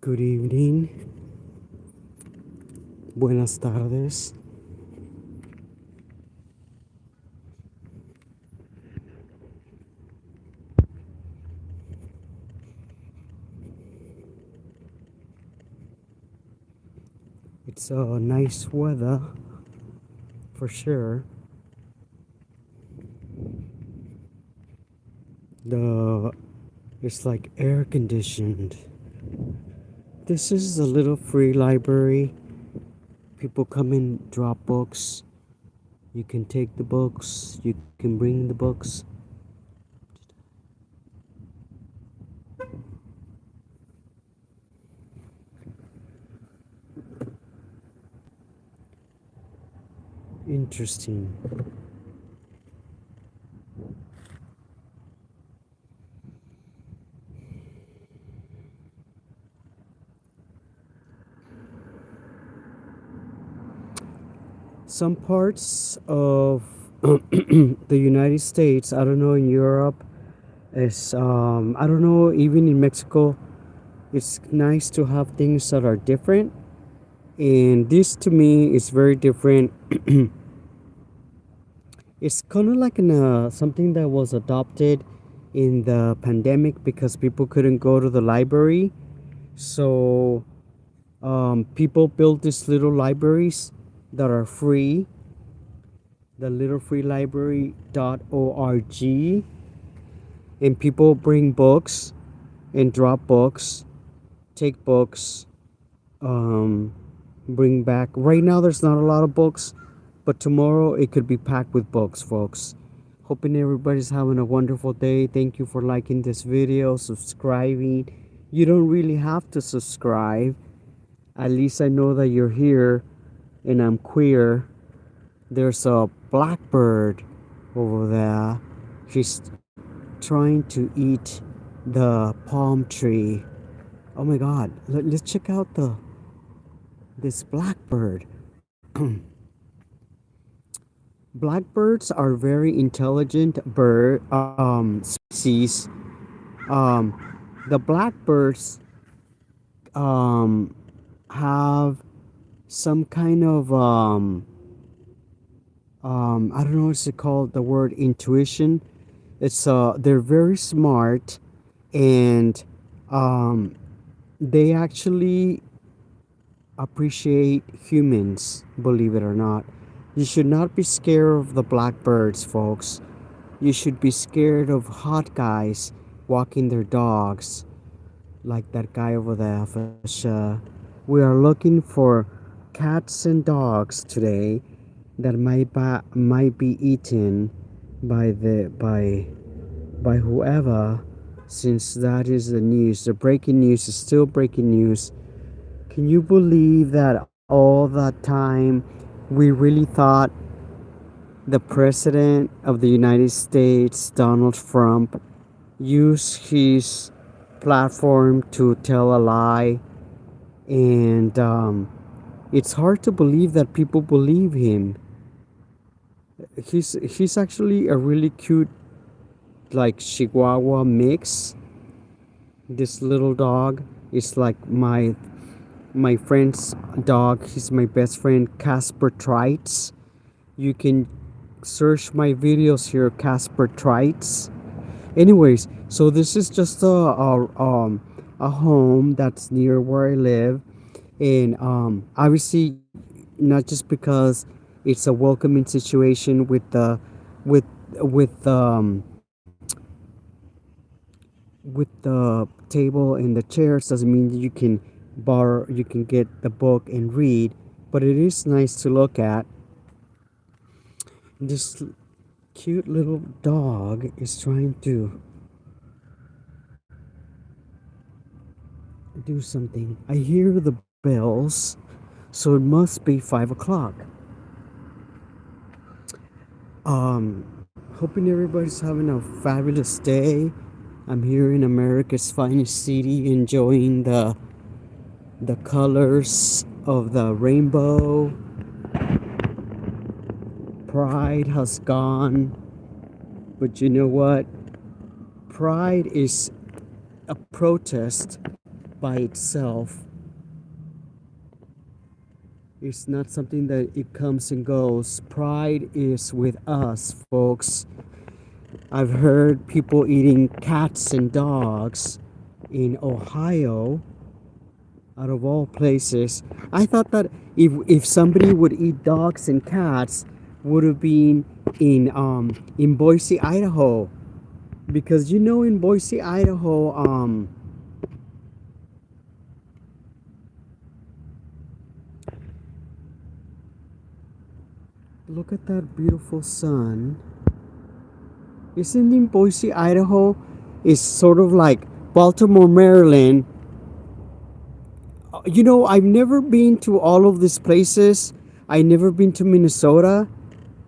Good evening. Buenas tardes. It's a nice weather for sure. It's like air conditioned. This is a little free library. People come in, drop books. You can take the books, you can bring the books. Interesting. Some parts of the United States, I don't know, in Europe, I don't know, even in Mexico, it's nice to have things that are different. And this to me is very different. It's kind of like something that was adopted in the pandemic because people couldn't go to the library. So people built these little libraries that are free. The little free library.org, and people bring books and drop books, take books, bring back. Right now, there's not a lot of books, but tomorrow it could be packed with books, folks. Hoping everybody's having a wonderful day. Thank you for liking this video, subscribing. You don't really have to subscribe. At least I know that you're here and I'm queer. There's a blackbird over there. She's trying to eat the palm tree. Oh my god, let's check out this blackbird. Blackbirds are very intelligent bird species. The blackbirds have some kind of I don't know what's it called, the word intuition. It's they're very smart, and they actually appreciate humans, believe it or not. You should not be scared of the blackbirds, folks. You should be scared of hot guys walking their dogs, like that guy over there, for sure. We are looking for cats and dogs today that might be eaten by whoever, since that is the news. The breaking news is still breaking news. Can you believe that all that time we really thought the President of the United States, Donald Trump, used his platform to tell a lie, and it's hard to believe that people believe him. He's actually a really cute, like, Chihuahua mix. This little dog is like my friend's dog. He's my best friend, Casper Trites. You can search my videos here, Casper Trites. Anyways, so this is just a home that's near where I live, and obviously not just because it's a welcoming situation with with with the table and the chairs, doesn't mean that you can get the book and read, but it is nice to look at. This cute little dog is trying to do something. I hear the bells, so it must be 5 o'clock. Hoping everybody's having a fabulous day. I'm here in America's finest city, enjoying the colors of the rainbow. Pride has gone, but you know what? Pride is a protest by itself. It's not something that it comes and goes. Pride is with us, folks. I've heard people eating cats and dogs in Ohio, out of all places. I thought that if somebody would eat dogs and cats, would have been in Boise, Idaho, because in Boise, Idaho, look at that beautiful sun. Isn't in Boise, Idaho, is sort of like Baltimore, Maryland. I've never been to all of these places. I never been to Minnesota,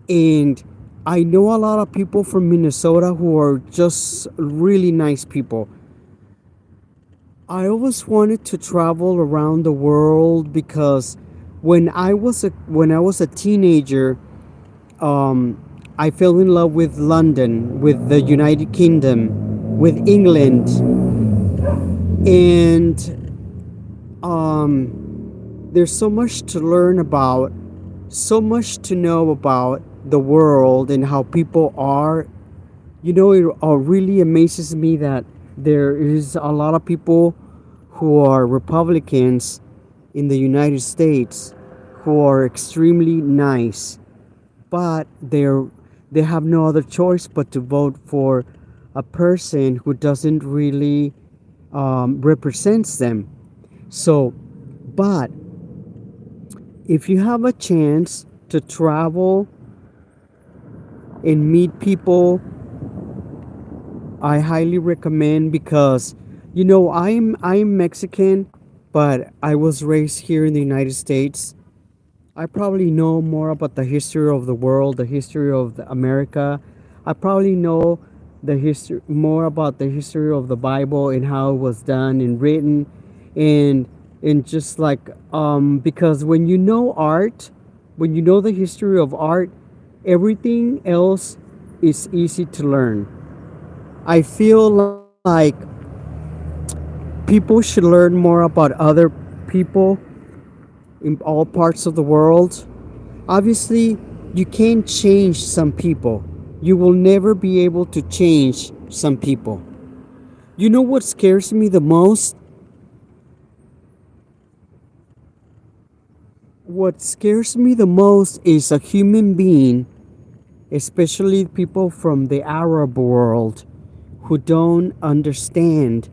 and I know a lot of people from Minnesota who are just really nice people. I always wanted to travel around the world because when I was a teenager, I fell in love with London, with the United Kingdom, with England, and there's so much to learn about, so much to know about the world and how people are. It really amazes me that there is a lot of people who are Republicans in the United States who are extremely nice, but they have no other choice but to vote for a person who doesn't really represents them. So, but if you have a chance to travel and meet people, I highly recommend, because I'm Mexican, but I was raised here in the United States. I probably know more about the history of the world, the history of America. I probably know the history more about the history of the Bible and how it was done and written, and just like because when you know art, when you know the history of art, everything else is easy to learn. I feel like people should learn more about other people in all parts of the world. Obviously, you can't change some people. You will never be able to change some people. You know what scares me the most? What scares me the most is a human being, especially people from the Arab world, who don't understand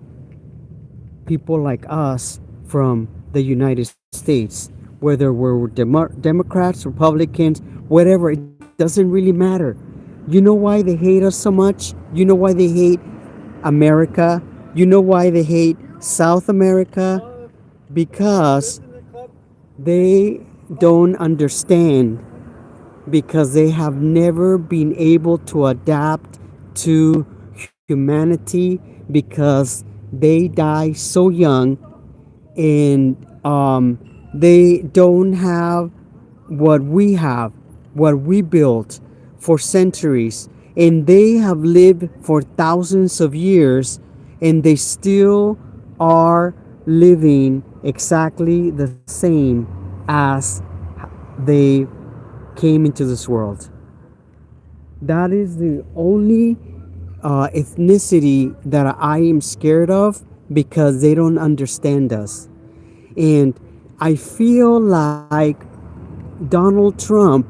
people like us from the United States, whether we're Democrats, Republicans, whatever, it doesn't really matter. You know why they hate us so much? You know why they hate America? You know why they hate South America? Because they don't understand because they have never been able to adapt to humanity because they die so young, and they don't have what we have, what we built for centuries, and they have lived for thousands of years, and they still are living exactly the same as they came into this world. That is the only ethnicity that I am scared of, because they don't understand us. And I feel like Donald Trump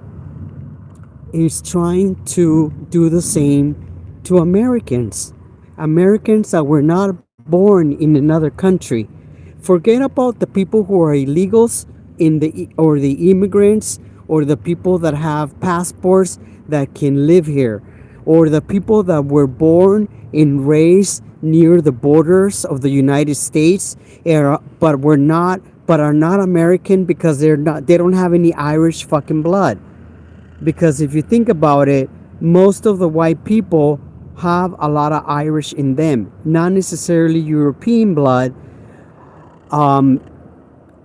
is trying to do the same to Americans. Americans that were not born in another country. Forget about the people who are illegals or the immigrants, or the people that have passports that can live here, or the people that were born and raised near the borders of the United States, but are not American because they don't have any Irish fucking blood. Because if you think about it, most of the white people have a lot of Irish in them, not necessarily European blood. Um,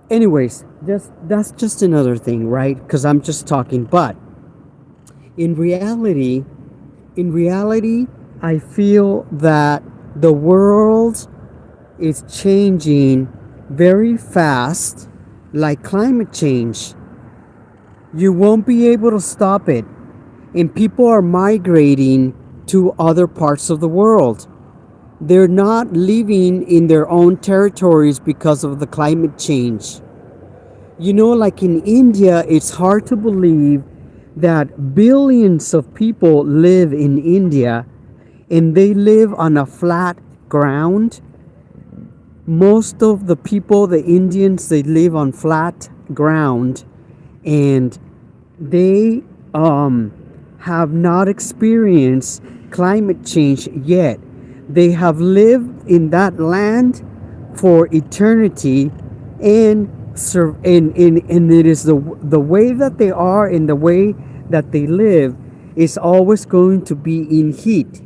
Anyways, that's just another thing, right? Because I'm just talking. But in reality, in reality, I feel that the world is changing very fast, like climate change. You won't be able to stop it. And people are migrating to other parts of the world. They're not living in their own territories because of the climate change. You know, like in India, it's hard to believe that billions of people live in India, and they live on a flat ground. Most of the people, the Indians, they live on flat ground, and they have not experienced climate change yet. They have lived in that land for eternity, and and it is the way that they are, and the way that they live is always going to be in heat.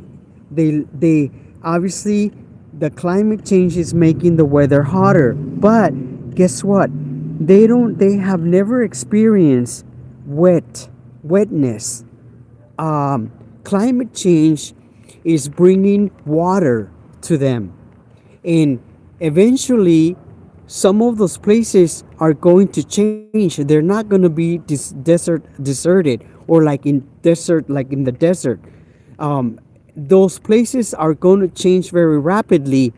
They obviously, the climate change is making the weather hotter, but guess what? They have never experienced wetness. Climate change is bringing water to them, and eventually some of those places are going to change. They're not going to be deserted, or like in the desert. Those places are going to change very rapidly,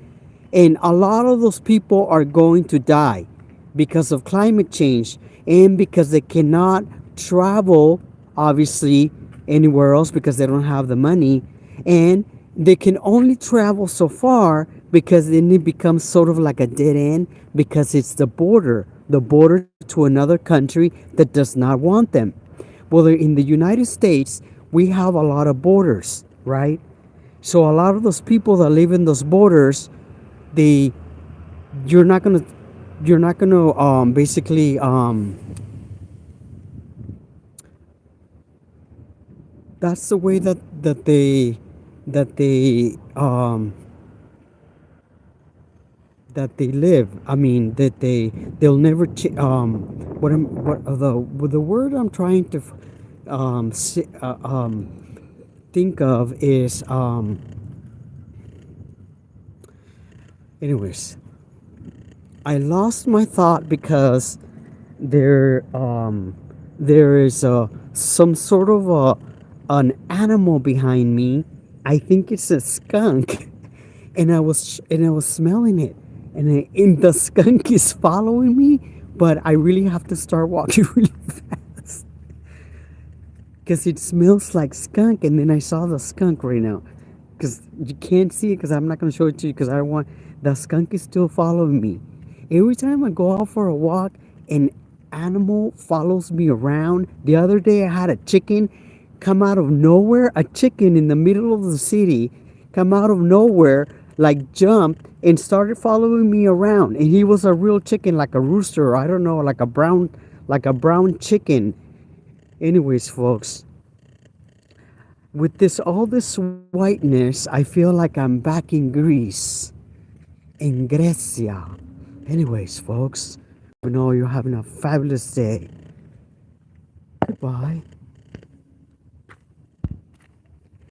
and a lot of those people are going to die because of climate change, and because they cannot travel, obviously, anywhere else because they don't have the money, and they can only travel so far, because then it becomes sort of like a dead end, because it's the border to another country that does not want them. Well, in the United States, we have a lot of borders, right? So a lot of those people that live in those borders, they you're not gonna basically that's the way that they that they live. I mean, that they'll never what the word I'm trying to think of is anyways, I lost my thought because there is some sort of an animal behind me. I think it's a skunk, and I was smelling it, and the skunk is following me, but I really have to start walking really fast because it smells like skunk. And then I saw the skunk right now, because you can't see it because I'm not going to show it to you, because I don't want, the skunk is still following me. Every time I go out for a walk, an animal follows me around. The other day I had a chicken come out of nowhere, a chicken in the middle of the city, come out of nowhere, like jumped and started following me around. And he was a real chicken, like a rooster, or I don't know, like a brown chicken. Anyways, folks, with this all this whiteness, I feel like I'm back in Greece, in Grecia. Anyways, folks, we know you're having a fabulous day. Goodbye.